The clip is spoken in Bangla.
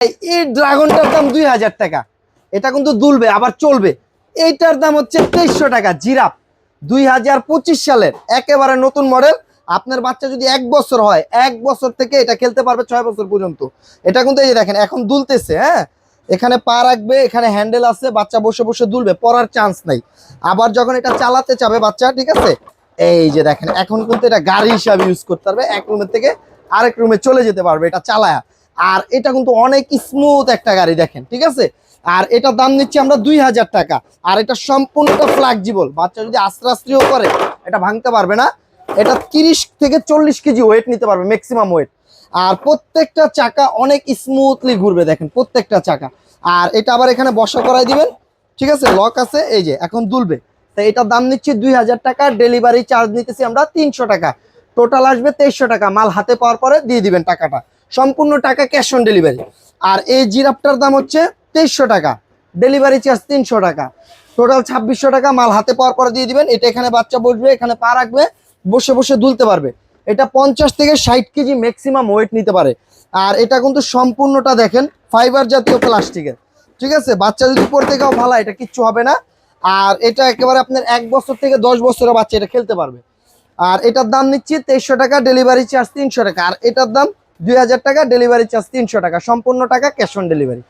এই ড্রাগনটার দাম 2000 টাকা। এটা কিন্তু দুলবে আবার চলবে। এইটার দাম হচ্ছে 2300 টাকা। জিরাফ 2025 সালের একেবারে নতুন মডেল। আপনার বাচ্চা যদি 1 বছর হয়, 1 বছর থেকে এটা খেলতে পারবে 6 বছর পর্যন্ত। এটা কিন্তু এই যে দেখেন এখন দুলতেছে। হ্যাঁ, এখানে পা রাখবে, এখানে হ্যান্ডেল আছে, বাচ্চা বসে বসে দুলবে, পড়ার চান্স নাই। আবার যখন এটা চালাতে চাবে বাচ্চা, ঠিক আছে, এই যে দেখেন এখন কিন্তু এটা গাড়ি হিসাবে ইউজ করতে পারবে। এক রুমের থেকে আরেক রুমে চলে যেতে পারবে এটা চালায়া। আর এটা কিন্তু অনেক স্মুথ একটা গাড়ি দেখেন, ঠিক আছে। আর এটা দাম নিচ্ছি আমরা 2000 টাকা। আর এটা সম্পূর্ণটা ফ্লেক্সিবল, বাচ্চা যদি আস্তে আস্তেও করে এটা ভাঙতে পারবে না। এটা 30 থেকে 40 কেজি ওয়েট নিতে পারবে, ম্যাক্সিমাম ওয়েট। আর প্রত্যেকটা চাকা অনেক স্মুথলি ঘুরবে দেখেন, প্রত্যেকটা চাকা। আর এটা আবার এখানে বসা করাই দিবেন, ঠিক আছে, লক আছে, এই যে এখন দুলবে। তো এটার দাম নিচ্ছি 2000 টাকা। ডেলিভারি চার্জ নিতেছি আমরা 300 টাকা। টোটাল আসবে 2300 টাকা। মাল হাতে পাওয়ার পরে দিয়ে দিবেন টাকাটা, সম্পূর্ণ টাকা ক্যাশ অন ডেলিভারি। আর এই জিরাফটার দাম হচ্ছে 2300 টাকা, ডেলিভারি চার্জ 300 টাকা, টোটাল 2600 টাকা। মাল হাতে পাওয়ার পরে দিয়ে দিবেন। এটা এখানে বাচ্চা বসবে, এখানে পা রাখবে, বসে বসে দুলতে পারবে। এটা 50 থেকে 60 কেজি ম্যাক্সিমাম ওয়েট নিতে পারে। আর এটা কিন্তু সম্পূর্ণটা দেখেন ফাইবার জাতীয় প্লাস্টিকের, ঠিক আছে। বাচ্চা যদি পড়তে গেও ভালো, এটা কিচ্ছু হবে না। আর এটা একেবারে আপনার 1 বছর থেকে 10 বছরের বাচ্চা এটা খেলতে পারবে। আর এটার দাম নিচ্ছি 2300 টাকা, ডেলিভারি চার্জ 300 টাকা। আর এটার দাম 2000 টাকা, ডেলিভারি চার্জ 300 টাকা, সম্পূর্ণ টাকা ক্যাশ অন ডেলিভারি।